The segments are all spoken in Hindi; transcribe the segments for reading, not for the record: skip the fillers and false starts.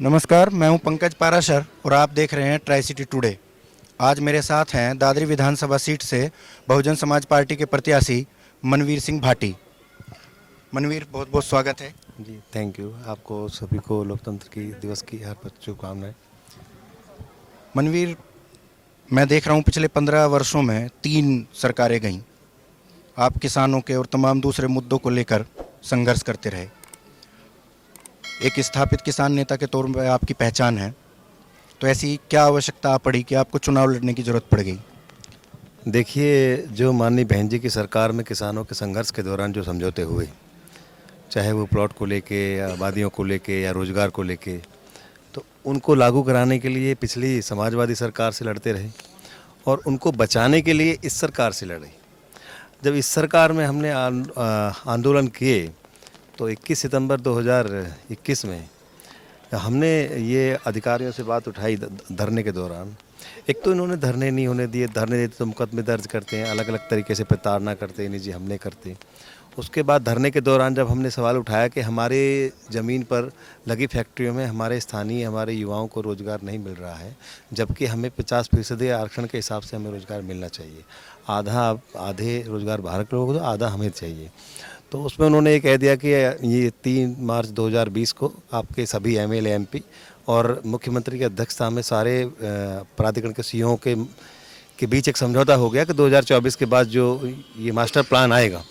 नमस्कार, मैं हूं पंकज पाराशर और आप देख रहे हैं ट्राई सिटी टुडे। आज मेरे साथ हैं दादरी विधानसभा सीट से बहुजन समाज पार्टी के प्रत्याशी मनवीर सिंह भाटी। मनवीर, बहुत बहुत स्वागत है। जी थैंक यू। आपको सभी को लोकतंत्र की दिवस की हार्दिक शुभकामनाएं। मनवीर, मैं देख रहा हूं पिछले 15 वर्षों में 3 सरकारें गईं। आप किसानों के और तमाम दूसरे मुद्दों को लेकर संघर्ष करते रहे। एक स्थापित किसान नेता के तौर पर आपकी पहचान है, तो ऐसी क्या आवश्यकता पड़ी कि आपको चुनाव लड़ने की ज़रूरत पड़ गई? देखिए, जो माननीय बहन जी की सरकार में किसानों के संघर्ष के दौरान जो समझौते हुए, चाहे वो प्लॉट को लेके या आबादियों को लेके या रोज़गार को लेके, तो उनको लागू कराने के लिए पिछली समाजवादी सरकार से लड़ते रहे और उनको बचाने के लिए इस सरकार से लड़े। जब इस सरकार में हमने आंदोलन किए तो 21 सितंबर 2021 में हमने ये अधिकारियों से बात उठाई धरने के दौरान। एक तो इन्होंने धरने नहीं होने दिए, धरने देते तो मुकदमे दर्ज करते हैं, अलग अलग तरीके से प्रताड़ना करते हैं, निजी हमले करते हैं। उसके बाद धरने के दौरान जब हमने सवाल उठाया कि हमारे ज़मीन पर लगी फैक्ट्रियों में हमारे स्थानीय हमारे युवाओं को रोज़गार नहीं मिल रहा है, जबकि हमें 50% आरक्षण के हिसाब से हमें रोज़गार मिलना चाहिए। आधे रोज़गार बाहर के लोगों को, आधा हमें चाहिए। तो उसमें उन्होंने ये कह दिया कि ये 3 मार्च 2020 को आपके सभी एमएलए एमपी और मुख्यमंत्री की अध्यक्षता में सारे प्राधिकरण के सीईओ के बीच एक समझौता हो गया कि 2024 के बाद जो ये मास्टर प्लान आएगा,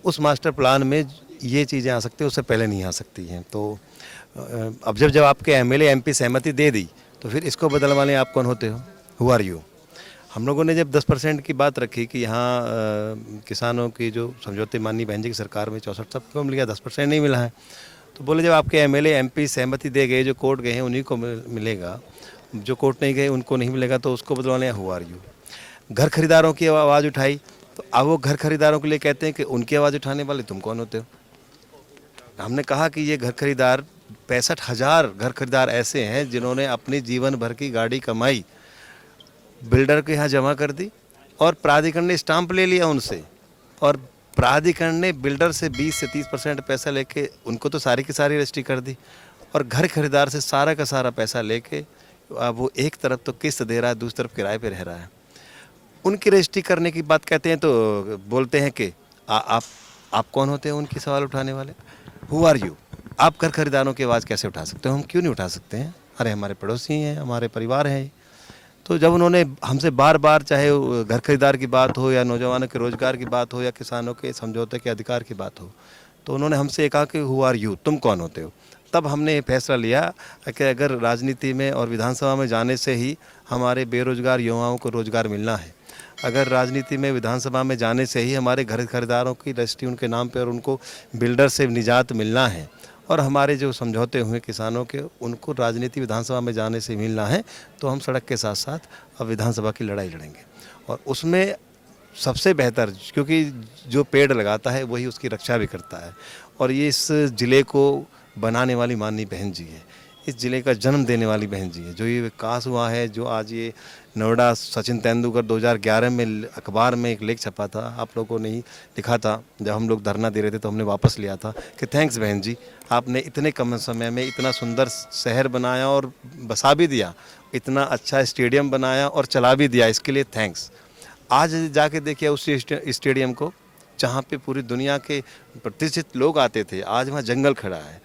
उस मास्टर प्लान में ये चीज़ें आ सकती हैं, उससे पहले नहीं आ सकती हैं। तो अब जब आपके एमएलए एमपी सहमति दे दी तो फिर इसको बदलवाने आप कौन होते हो? Who are you? हम लोगों ने जब 10% की बात रखी कि यहाँ किसानों की जो समझौते माननीय बहन जी की सरकार में 64 सबको मिल गया, 10% नहीं मिला है। तो बोले जब आपके एमएलए एमपी सहमति दे गए, जो कोर्ट गए हैं उन्हीं को मिलेगा, जो कोर्ट नहीं गए उनको नहीं मिलेगा, तो उसको बदलवाने हु आर यू? घर खरीदारों की आवाज़ उठाई तो अब वो घर खरीदारों के लिए कहते हैं कि उनकी आवाज़ उठाने वाले तुम कौन होते हो? हमने कहा कि ये घर खरीदार 65,000 घर खरीदार ऐसे हैं जिन्होंने अपनी जीवन भर की गाड़ी कमाई बिल्डर के यहाँ जमा कर दी और प्राधिकरण ने स्टाम्प ले लिया उनसे, और प्राधिकरण ने बिल्डर से 20 से 30% पैसा लेके उनको तो सारी की सारी रजिस्ट्री कर दी, और घर खरीदार से सारा का सारा पैसा लेके अब वो एक तरफ तो किस्त दे रहा है, दूसरी तरफ किराए पे रह रहा है। उनकी रजिस्ट्री करने की बात कहते हैं तो बोलते हैं कि आप कौन होते हैं उनकी सवाल उठाने वाले? Who are you? आप घर खरीदारों की आवाज़ कैसे उठा सकते हो? हम क्यों नहीं उठा सकते हैं? अरे हमारे पड़ोसी हैं, हमारे परिवार हैं। तो जब उन्होंने हमसे बार बार, चाहे घर खरीदार की बात हो या नौजवानों के रोज़गार की बात हो या किसानों के समझौते के अधिकार की बात हो, तो उन्होंने हमसे कहा कि हु आर यू? तुम कौन होते हो? तब हमने ये फैसला लिया कि अगर राजनीति में और विधानसभा में जाने से ही हमारे बेरोजगार युवाओं को रोज़गार मिलना है, अगर राजनीति में विधानसभा में जाने से ही हमारे घर खरीदारों की रजिस्ट्री उनके नाम पर और उनको बिल्डर से निजात मिलना है, और हमारे जो समझौते हुए किसानों के उनको राजनीति विधानसभा में जाने से मिलना है, तो हम सड़क के साथ साथ अब विधानसभा की लड़ाई लड़ेंगे। और उसमें सबसे बेहतर, क्योंकि जो पेड़ लगाता है वही उसकी रक्षा भी करता है, और ये इस ज़िले को बनाने वाली माननीय बहन जी है, इस ज़िले का जन्म देने वाली बहन जी है। जो ये विकास हुआ है, जो आज ये नोएडा, सचिन तेंदुलकर 2011 में अखबार में एक लेख छपा था, आप लोगों ने ही लिखा था, जब हम लोग धरना दे रहे थे तो हमने वापस लिया था कि थैंक्स बहन जी, आपने इतने कम समय में इतना सुंदर शहर बनाया और बसा भी दिया, इतना अच्छा स्टेडियम बनाया और चला भी दिया, इसके लिए थैंक्स। आज जाके देखिए उस स्टेडियम को, जहाँ पे पूरी दुनिया के प्रतिष्ठित लोग आते थे, आज वहाँ जंगल खड़ा है।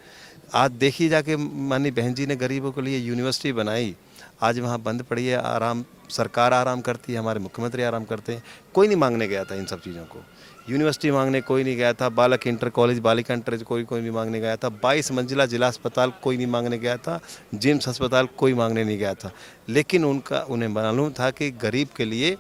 आज देखिए जाके माननीय बहन जी ने गरीबों के लिए यूनिवर्सिटी बनाई, आज वहाँ बंद पड़ी है, आराम सरकार आराम करती है, हमारे मुख्यमंत्री आराम करते हैं। कोई नहीं मांगने गया था इन सब चीज़ों को, यूनिवर्सिटी मांगने कोई नहीं गया था, बालक इंटर कॉलेज, बालिका इंटर कोई नहीं मांगने गया था, 22 मंजिला जिला अस्पताल कोई नहीं मांगने गया था, जिम्स अस्पताल कोई मांगने नहीं गया था। लेकिन उन्हें मालूम था कि गरीब के लिए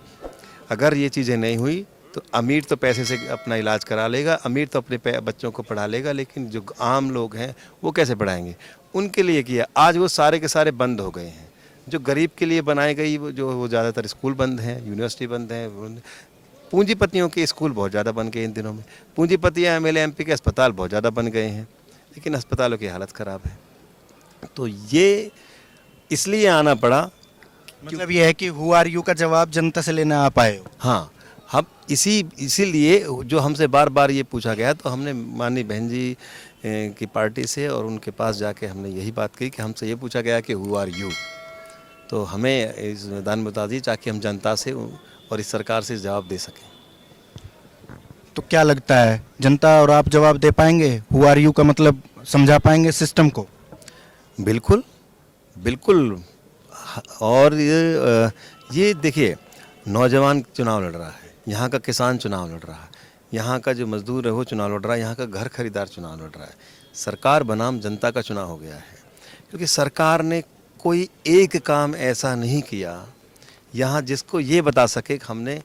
अगर ये चीज़ें नहीं हुई तो अमीर तो पैसे से अपना इलाज करा लेगा, अमीर तो अपने बच्चों को पढ़ा लेगा, लेकिन जो आम लोग हैं वो कैसे पढ़ाएंगे? उनके लिए किया। आज वो सारे के सारे बंद हो गए हैं। जो गरीब के लिए बनाई गई वो ज़्यादातर स्कूल बंद हैं, यूनिवर्सिटी बंद हैं। पूंजीपतियों के स्कूल बहुत ज़्यादा बन गए इन दिनों में, पूंजीपतियाँ एमएलए एमपी के अस्पताल बहुत ज़्यादा बन गए हैं, लेकिन अस्पतालों की हालत ख़राब है। तो ये इसलिए आना पड़ा। मतलब ये है कि हु आर यू का जवाब जनता से लेना आप आए हो? हाँ, हम इसीलिए जो हमसे बार बार ये पूछा गया तो हमने माननीय बहन जी की पार्टी से और उनके पास जाके हमने यही बात कही कि हमसे ये पूछा गया कि हु आर यू, तो हमें इस मैदान में बता दीजिए ताकि हम जनता से और इस सरकार से जवाब दे सकें। तो क्या लगता है जनता और आप जवाब दे पाएंगे? हु आर यू का मतलब समझा पाएंगे सिस्टम को? बिल्कुल बिल्कुल। और ये देखिए, नौजवान चुनाव लड़ रहा है, यहाँ का किसान चुनाव लड़ रहा है, यहाँ का जो मजदूर है वो चुनाव लड़ रहा है, यहाँ का घर खरीदार चुनाव लड़ रहा है। सरकार बनाम जनता का चुनाव हो गया है, क्योंकि सरकार ने कोई एक काम ऐसा नहीं किया यहाँ जिसको ये बता सके कि हमने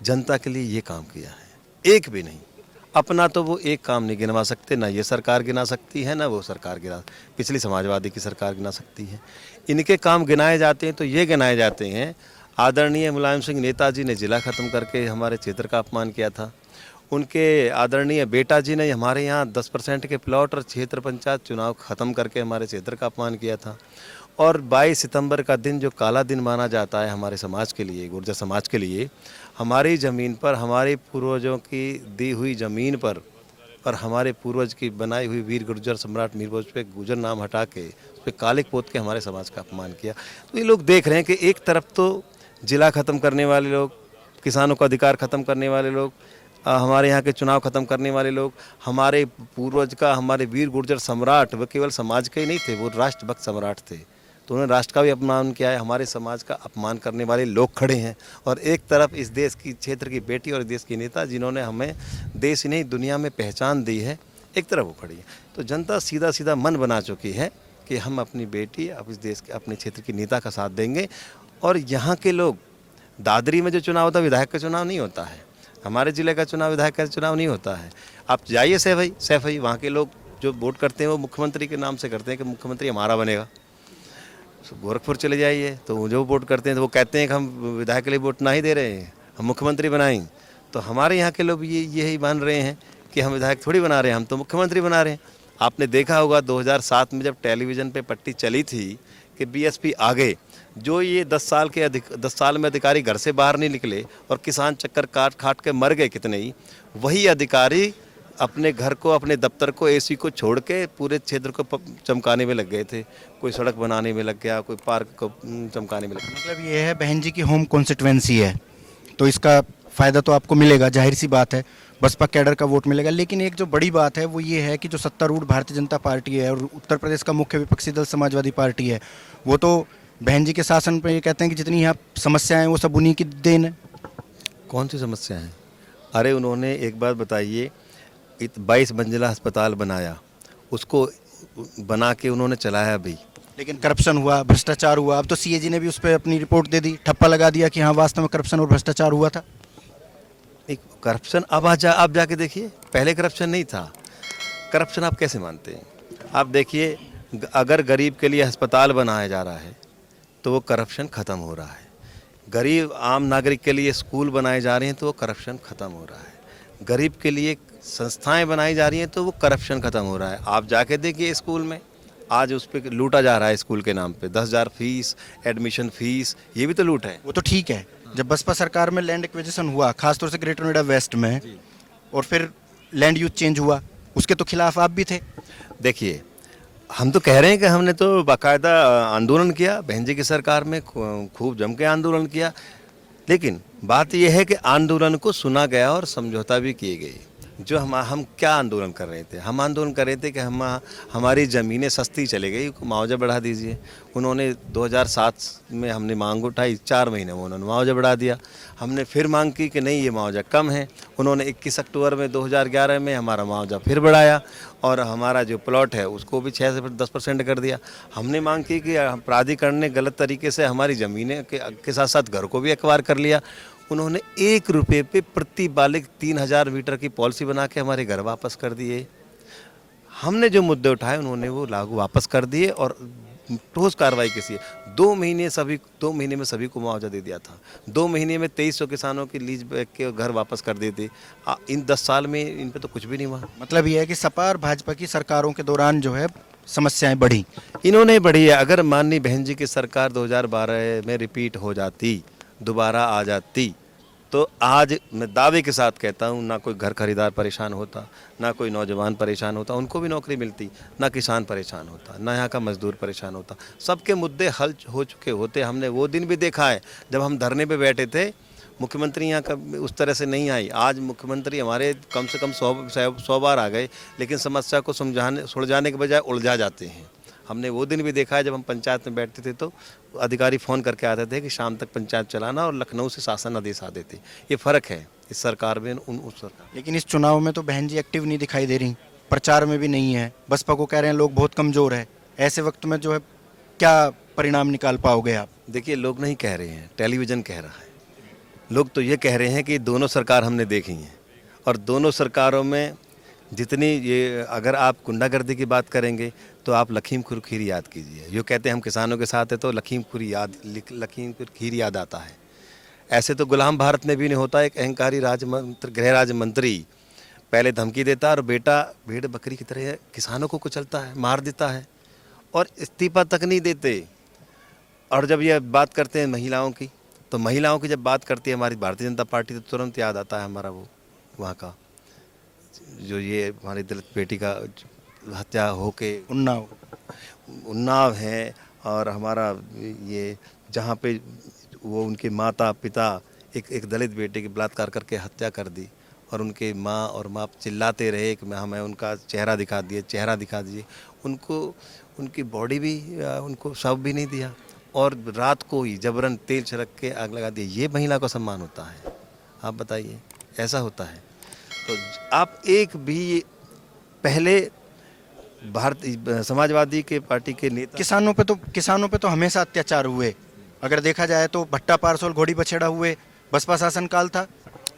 जनता के लिए ये काम किया है। एक भी नहीं। अपना तो वो एक काम नहीं गिनवा सकते, ना ये सरकार गिना सकती है, ना वो सरकार गिना, पिछली समाजवादी की सरकार गिना सकती है। इनके काम गिनाए जाते हैं तो ये गिनाए जाते हैं, आदरणीय मुलायम सिंह नेताजी ने जिला ख़त्म करके हमारे क्षेत्र का अपमान किया था। उनके आदरणीय बेटा जी ने हमारे यहाँ 10% के प्लॉट और क्षेत्र पंचायत चुनाव ख़त्म करके हमारे क्षेत्र का अपमान किया था। और 22 सितंबर का दिन जो काला दिन माना जाता है हमारे समाज के लिए, गुर्जर समाज के लिए, हमारी ज़मीन पर, हमारे पूर्वजों की दी हुई ज़मीन पर और हमारे पूर्वज की बनाई हुई वीर गुर्जर सम्राट मीर भोज पे गुजर नाम हटा के उस पर कालिक पोत के हमारे समाज का अपमान किया। तो ये लोग देख रहे हैं कि एक तरफ तो जिला ख़त्म करने वाले लोग, किसानों का अधिकार ख़त्म करने वाले लोग, हमारे यहाँ के चुनाव ख़त्म करने वाले लोग, हमारे पूर्वज का, हमारे वीर गुर्जर सम्राट, वो केवल समाज के ही नहीं थे, वो राष्ट्रभक्त सम्राट थे, तो उन्होंने राष्ट्र का भी अपमान किया है। हमारे समाज का अपमान करने वाले लोग खड़े हैं। और एक तरफ इस देश की, क्षेत्र की बेटी और देश की नेता जिन्होंने हमें देश ही नहीं दुनिया में पहचान दी है, एक तरफ वो खड़ी है। तो जनता सीधा सीधा मन बना चुकी है कि हम अपनी बेटी, अब इस देश के, अपने क्षेत्र की नेता का साथ देंगे। और यहाँ के लोग, दादरी में जो चुनाव होता है विधायक का चुनाव नहीं होता है, हमारे ज़िले का चुनाव विधायक का चुनाव नहीं होता है। आप जाइए सैफई, वहाँ के लोग जो वोट करते हैं वो मुख्यमंत्री के नाम से करते हैं कि मुख्यमंत्री हमारा बनेगा। गोरखपुर चले जाइए तो जो वोट करते हैं तो वो कहते हैं कि हम विधायक के लिए वोट ना ही दे रहे हैं, हम मुख्यमंत्री बनाएं। तो हमारे यहाँ के लोग यही मान रहे हैं कि हम विधायक थोड़ी बना रहे हैं, हम तो मुख्यमंत्री बना रहे हैं। आपने देखा होगा 2007 में जब टेलीविज़न पे पट्टी चली थी कि बीएसपी आ गए, जो ये 10 साल में अधिकारी घर से बाहर नहीं निकले और किसान चक्कर काट खाट के मर गए कितने ही, वही अधिकारी अपने घर को, अपने दफ्तर को, एसी को छोड़ के पूरे क्षेत्र को चमकाने में लग गए थे। कोई सड़क बनाने में लग गया, कोई पार्क को चमकाने में लग गया। मतलब ये है बहन जी की होम कॉन्स्टिट्यूएंसी है तो इसका फ़ायदा तो आपको मिलेगा, जाहिर सी बात है, बसपा कैडर का वोट मिलेगा। लेकिन एक जो बड़ी बात है वो ये है कि जो सत्तारूढ़ भारतीय जनता पार्टी है और उत्तर प्रदेश का मुख्य विपक्षी दल समाजवादी पार्टी है, वो तो बहन जी के शासन पर ये कहते हैं कि जितनी यहाँ समस्याएं वो सब उन्हीं की देन है। कौन सी समस्या है? अरे उन्होंने एक बात बताइए, 22 मंजिला अस्पताल बनाया, उसको बना के उन्होंने चलाया भी, लेकिन करप्शन हुआ, भ्रष्टाचार हुआ। अब तो सीएजी ने भी उस पर अपनी रिपोर्ट दे दी, ठप्पा लगा दिया कि हाँ वास्तव में करप्शन और भ्रष्टाचार हुआ था। एक करप्शन अब जाके देखिए, पहले करप्शन नहीं था। करप्शन आप कैसे मानते हैं? आप देखिए, अगर गरीब के लिए अस्पताल बनाया जा रहा है तो वो करप्शन ख़त्म हो रहा है। गरीब आम नागरिक के लिए स्कूल बनाए जा रहे हैं तो वो करप्शन ख़त्म हो रहा है। गरीब के लिए संस्थाएं बनाई जा रही हैं तो वो करप्शन ख़त्म हो रहा है। आप जाके देखिए स्कूल में आज उस पर लूटा जा रहा है, स्कूल के नाम पे 10,000 फीस, एडमिशन फीस, ये भी तो लूट है। वो तो ठीक है, जब बसपा सरकार में लैंड एक्विजिशन हुआ खासतौर से ग्रेटर नोएडा वेस्ट में, और फिर लैंड यूज चेंज हुआ, उसके तो खिलाफ आप भी थे। देखिए, हम तो कह रहे हैं कि हमने तो बाकायदा आंदोलन किया, बहन जी की सरकार में खूब जम के आंदोलन किया, लेकिन बात यह है कि आंदोलन को सुना गया और समझौता भी किए गए। जो हम क्या आंदोलन कर रहे थे? हम आंदोलन कर रहे थे कि हमारी ज़मीनें सस्ती चली गई, मुआवजा बढ़ा दीजिए। उन्होंने 2007 में हमने मांग उठाई, 4 महीने में उन्होंने मुआवजा बढ़ा दिया। हमने फिर मांग की कि नहीं ये मुआवजा कम है, उन्होंने 21 अक्टूबर में 2011 में हमारा मुआवजा फिर बढ़ाया और हमारा जो प्लॉट है उसको भी 6 से 10% कर दिया। हमने मांग की कि प्राधिकरण ने गलत तरीके से हमारी ज़मीनें के साथ साथ घर को भी एक्वायर कर लिया। उन्होंने 1 रुपये पे प्रति बालिग 3,000 मीटर की पॉलिसी बना के हमारे घर वापस कर दिए। हमने जो मुद्दे उठाए उन्होंने वो लागू वापस कर दिए और ठोस कार्रवाई की। 2 महीने में सभी को मुआवजा दे दिया था। 2 महीने में 2300 किसानों की लीज के घर वापस कर देते। इन 10 साल में इन पे तो कुछ भी नहीं हुआ। मतलब ये है कि सपा और भाजपा की सरकारों के दौरान जो है समस्याएं बढ़ी, इन्होंने बढ़ी है। अगर माननीय बहन जी की सरकार 2012 में रिपीट हो जाती, दोबारा आ जाती, तो आज मैं दावे के साथ कहता हूँ, ना कोई घर खरीदार परेशान होता, ना कोई नौजवान परेशान होता, उनको भी नौकरी मिलती, ना किसान परेशान होता, ना यहाँ का मजदूर परेशान होता। सबके मुद्दे हल हो चुके होते। हमने वो दिन भी देखा है जब हम धरने पे बैठे थे, मुख्यमंत्री यहाँ का उस तरह से नहीं आई। आज मुख्यमंत्री हमारे कम से कम 100 बार आ गए, लेकिन समस्या को सुलझाने के बजाय उलझा जाते हैं। हमने वो दिन भी देखा है जब हम पंचायत में बैठते थे तो अधिकारी फ़ोन करके आते थे कि शाम तक पंचायत चलाना, और लखनऊ से शासन आदेश आते थे। ये फ़र्क है इस सरकार में उस सरकार। लेकिन इस चुनाव में तो बहन जी एक्टिव नहीं दिखाई दे रही, प्रचार में भी नहीं है। बसपा को कह रहे हैं लोग बहुत कमज़ोर है। ऐसे वक्त में जो है क्या परिणाम निकाल पाओगे आप? देखिए, लोग नहीं कह रहे हैं, टेलीविज़न कह रहा है। लोग तो ये कह रहे हैं कि दोनों सरकार हमने देखी हैं, और दोनों सरकारों में जितनी ये, अगर आप गुंडागर्दी की बात करेंगे तो आप लखीमपुर खीरी याद कीजिए। यो कहते हैं हम किसानों के साथ है तो लखीमपुर खीरी याद आता है। ऐसे तो गुलाम भारत में भी नहीं होता। एक अहंकारी गृह राज्य मंत्री पहले धमकी देता है और बेटा भेड़ बकरी की तरह किसानों को कुचलता है, मार देता है, और इस्तीफा तक नहीं देते। और जब ये बात करते हैं महिलाओं की, तो महिलाओं की जब बात करती है हमारी भारतीय जनता पार्टी, तो तुरंत याद आता है हमारा वो वहाँ का जो ये हमारी दलित बेटी का हत्या होके उन्नाव है, और हमारा ये जहाँ पे वो उनके माता पिता एक दलित बेटे की बलात्कार करके हत्या कर दी, और उनके माँ और बाप चिल्लाते रहे कि हमें उनका चेहरा दिखा दीजिए। उनको उनकी बॉडी भी, उनको शव भी नहीं दिया, और रात को ही जबरन तेल छिड़क के आग लगा दिया। ये महिला का सम्मान होता है? आप बताइए, ऐसा होता है? तो आप एक भी पहले भारतीय समाजवादी के पार्टी के नेता, किसानों पे तो हमेशा अत्याचार हुए। अगर देखा जाए तो भट्टा पारसोल घोड़ी बछेड़ा हुए, बसपा शासनकाल था।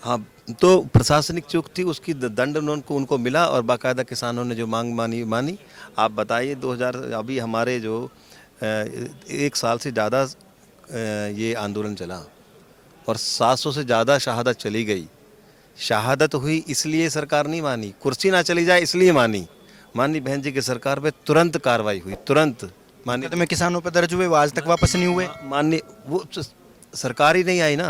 हाँ, तो प्रशासनिक चूक थी, उसकी दंड उनको मिला, और बाकायदा किसानों ने जो मांग मानी। आप बताइए 2000 अभी हमारे जो 1 साल से ज़्यादा ये आंदोलन चला, और 700 से ज़्यादा शहादत चली गई। शहादत हुई इसलिए सरकार नहीं मानी, कुर्सी ना चली जाए इसलिए मानी। माननीय बहन जी की सरकार पे तुरंत कार्रवाई हुई, तुरंत। मुकदमे में किसानों पर दर्ज हुए, वो आज तक वापस नहीं हुए। माननीय वो सरकार ही नहीं आई ना।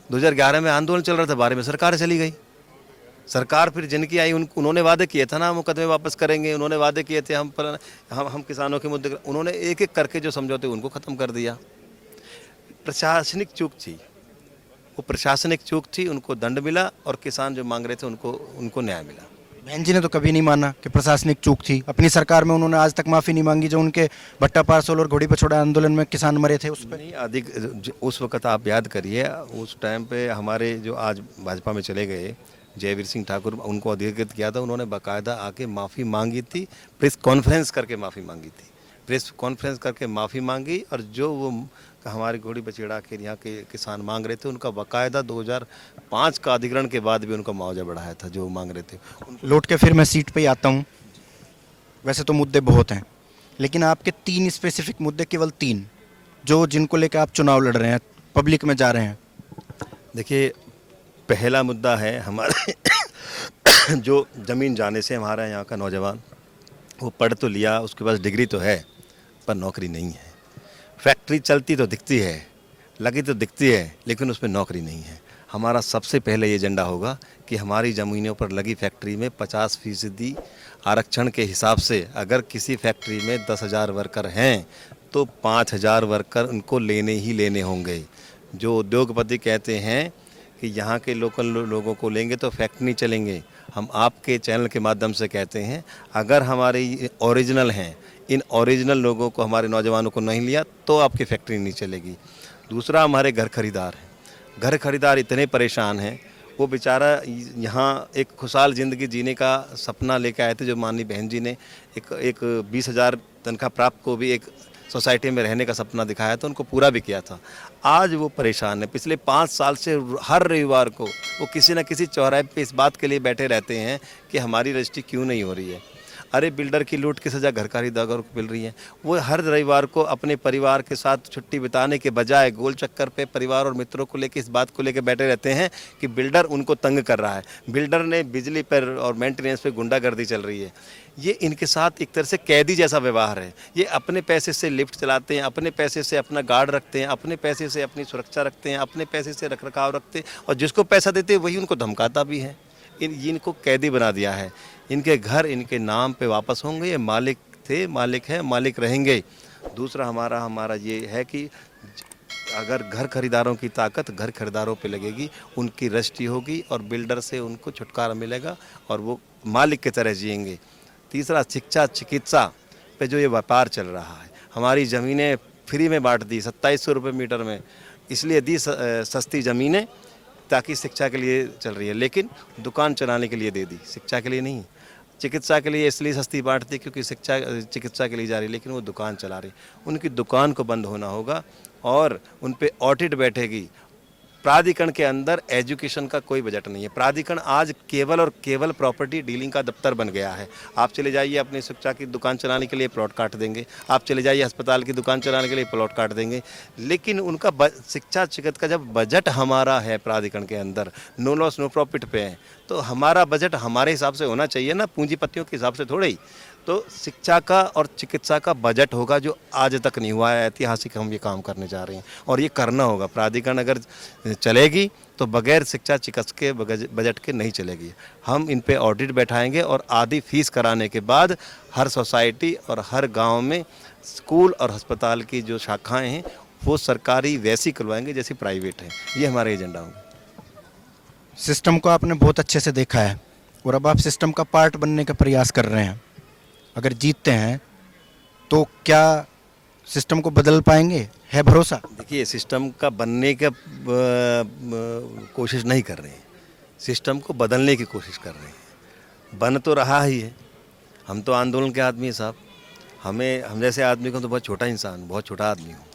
2011 में आंदोलन चल रहा था, बारे में सरकार चली गई। सरकार फिर जिनकी आई उन्होंने वादे किए थे ना मुकदमे वापस करेंगे, उन्होंने वादे किए थे हम किसानों के मुद्दे, उन्होंने एक एक करके जो समझौते उनको ख़त्म कर दिया। प्रशासनिक चूक थी, वो प्रशासनिक चूक थी, उनको दंड मिला, और किसान जो मांग रहे थे उनको न्याय मिला। बहन जी ने तो कभी नहीं माना कि प्रशासनिक चूक थी। अपनी सरकार में उन्होंने आज तक माफ़ी नहीं मांगी जो उनके भट्टा पारसोल और घोड़ी बछोड़ा आंदोलन में किसान मरे थे उस पर। नहीं, अधिक उस वक्त आप याद करिए, उस टाइम पे हमारे जो आज भाजपा में चले गए जयवीर सिंह ठाकुर, उनको अधिकृत किया था, उन्होंने बाकायदा आके माफ़ी मांगी थी, प्रेस कॉन्फ्रेंस करके माफ़ी मांगी थी, प्रेस कॉन्फ्रेंस करके माफ़ी मांगी। और जो वो हमारे घोड़ी बछेड़ा के यहाँ के किसान मांग रहे थे, उनका बाकायदा 2005 का अधिग्रहण के बाद भी उनका मुआवजा बढ़ाया था जो मांग रहे थे। लौट के फिर मैं सीट पे ही आता हूँ। वैसे तो मुद्दे बहुत हैं, लेकिन आपके 3 स्पेसिफिक मुद्दे, केवल 3, जो जिनको लेकर आप चुनाव लड़ रहे हैं, पब्लिक में जा रहे हैं। देखिए, पहला मुद्दा है हमारे जो ज़मीन जाने से हमारा यहाँ का नौजवान, वो पढ़ तो लिया, उसके पास डिग्री तो है, पर नौकरी नहीं है। फैक्ट्री चलती तो दिखती है, लगी तो दिखती है, लेकिन उसमें नौकरी नहीं है। हमारा सबसे पहले ये एजेंडा होगा कि हमारी ज़मीनों पर लगी फैक्ट्री में 50% आरक्षण के हिसाब से, अगर किसी फैक्ट्री में 10,000 वर्कर हैं तो 5,000 वर्कर उनको लेने ही लेने होंगे। जो उद्योगपति कहते हैं कि यहाँ के लोकल लोगों को लेंगे तो फैक्ट्री नहीं चलेंगे, हम आपके चैनल के माध्यम से कहते हैं, अगर हमारे ओरिजिनल हैं, इन ओरिजिनल लोगों को, हमारे नौजवानों को नहीं लिया तो आपकी फैक्ट्री नहीं चलेगी। दूसरा, हमारे घर खरीदार हैं। घर खरीदार इतने परेशान हैं, वो बेचारा यहाँ एक खुशहाल ज़िंदगी जीने का सपना लेकर आए थे, जो माननीय बहन जी ने एक 20,000 तनख्वाह प्राप्त को भी एक सोसाइटी में रहने का सपना दिखाया था, उनको पूरा भी किया था। आज वो परेशान है। पिछले 5 साल से हर रविवार को वो किसी न किसी चौराहे पे इस बात के लिए बैठे रहते हैं कि हमारी रजिस्ट्री क्यों नहीं हो रही है। अरे, बिल्डर की लूट की सज़ा घर खरीदार को मिल रही है। वो हर रविवार को अपने परिवार के साथ छुट्टी बिताने के बजाय गोल चक्कर पे परिवार और मित्रों को लेकर इस बात को लेकर बैठे रहते हैं कि बिल्डर उनको तंग कर रहा है, बिल्डर ने बिजली पर और मेंटेनेंस पे गुंडागर्दी चल रही है। ये इनके साथ एक तरह से कैदी जैसा व्यवहार है। ये अपने पैसे से लिफ्ट चलाते हैं, अपने पैसे से अपना गार्ड रखते हैं, अपने पैसे से अपनी सुरक्षा रखते हैं, अपने पैसे से रख रखाव रखते हैं, और जिसको पैसा देते हैं वही उनको धमकाता भी है। इनको कैदी बना दिया है। इनके घर इनके नाम पे वापस होंगे। ये मालिक थे, मालिक हैं, मालिक रहेंगे। दूसरा हमारा ये है कि अगर घर खरीदारों की ताकत घर खरीदारों पे लगेगी, उनकी रजिस्ट्री होगी और बिल्डर से उनको छुटकारा मिलेगा और वो मालिक की तरह जिएंगे। तीसरा, शिक्षा चिकित्सा पे जो ये व्यापार चल रहा है, हमारी ज़मीनें फ्री में बांट दी 2700 रुपये मीटर में, इसलिए दी सस्ती ज़मीनें ताकि शिक्षा के लिए चल रही है, लेकिन दुकान चलाने के लिए दे दी, शिक्षा के लिए नहीं। चिकित्सा के लिए इसलिए सस्ती बांटती क्योंकि चिकित्सा के लिए जा रही, लेकिन वो दुकान चला रही। उनकी दुकान को बंद होना होगा और उन पे ऑडिट बैठेगी। प्राधिकरण के अंदर एजुकेशन का कोई बजट नहीं है। प्राधिकरण आज केवल और केवल प्रॉपर्टी डीलिंग का दफ्तर बन गया है। आप चले जाइए अपनी शिक्षा की दुकान चलाने के लिए प्लॉट काट देंगे, आप चले जाइए अस्पताल की दुकान चलाने के लिए प्लॉट काट देंगे, लेकिन उनका शिक्षा चिकित्सा का जब बजट हमारा है प्राधिकरण के अंदर, नो लॉस नो प्रॉफिट पे है, तो हमारा बजट हमारे हिसाब से होना चाहिए ना, पूंजीपतियों के हिसाब से थोड़े ही। तो शिक्षा का और चिकित्सा का बजट होगा जो आज तक नहीं हुआ है। ऐतिहासिक हम ये काम करने जा रहे हैं और ये करना होगा। प्राधिकरण अगर चलेगी तो बगैर शिक्षा चिकित्सा के बजट के नहीं चलेगी। हम इन पे ऑडिट बैठाएंगे और आधी फीस कराने के बाद हर सोसाइटी और हर गांव में स्कूल और अस्पताल की जो शाखाएं हैं वो सरकारी वैसी खुलवाएंगे जैसी प्राइवेट है। ये हमारा एजेंडा होगा। सिस्टम को आपने बहुत अच्छे से देखा है और अब आप सिस्टम का पार्ट बनने का प्रयास कर रहे हैं। अगर जीतते हैं तो क्या सिस्टम को बदल पाएंगे, है भरोसा? देखिए, सिस्टम का बनने का कोशिश नहीं कर रहे हैं, सिस्टम को बदलने की कोशिश कर रहे हैं। बन तो रहा ही है। हम तो आंदोलन के आदमी हैं साहब। हम जैसे आदमी को तो बहुत छोटा इंसान, बहुत छोटा आदमी हूँ।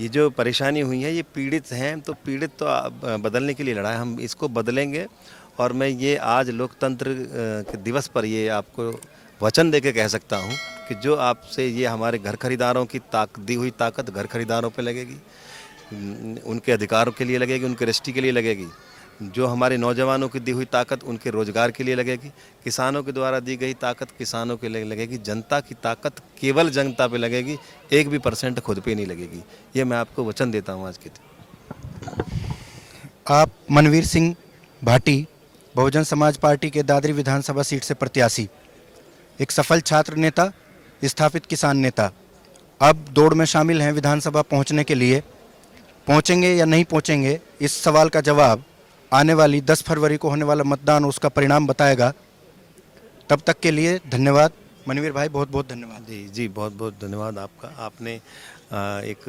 ये जो परेशानी हुई है, ये पीड़ित हैं, तो पीड़ित तो बदलने के लिए लड़ा है। हम इसको बदलेंगे और मैं ये आज लोकतंत्र के दिवस पर ये आपको वचन देके कह सकता हूँ कि जो आपसे ये हमारे घर खरीदारों की दी हुई ताकत घर खरीदारों पे लगेगी, उनके अधिकारों के लिए लगेगी, उनके रजिस्ट्री के लिए लगेगी। जो हमारे नौजवानों की दी हुई ताकत उनके रोजगार के लिए लगेगी। किसानों के द्वारा दी गई ताकत किसानों के लिए लगेगी। जनता की ताकत केवल जनता पे लगेगी, 1 भी % खुद पे नहीं लगेगी। ये मैं आपको वचन देता हूँ आज के दिन। आप मनवीर सिंह भाटी, बहुजन समाज पार्टी के दादरी विधानसभा सीट से प्रत्याशी, एक सफल छात्र नेता, स्थापित किसान नेता, अब दौड़ में शामिल हैं विधानसभा पहुंचने के लिए। पहुंचेंगे या नहीं पहुंचेंगे, इस सवाल का जवाब आने वाली 10 फरवरी को होने वाला मतदान उसका परिणाम बताएगा। तब तक के लिए धन्यवाद मनवीर भाई, बहुत बहुत धन्यवाद। जी, बहुत बहुत धन्यवाद आपका। आपने एक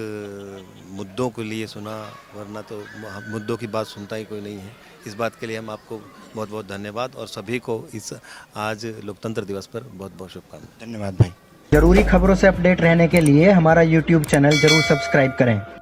मुद्दों के लिए सुना, वरना तो मुद्दों की बात सुनता ही कोई नहीं है। इस बात के लिए हम आपको बहुत बहुत धन्यवाद और सभी को इस आज लोकतंत्र दिवस पर बहुत बहुत शुभकामनाएं। धन्यवाद भाई। जरूरी खबरों से अपडेट रहने के लिए हमारा YouTube चैनल जरूर सब्सक्राइब करें।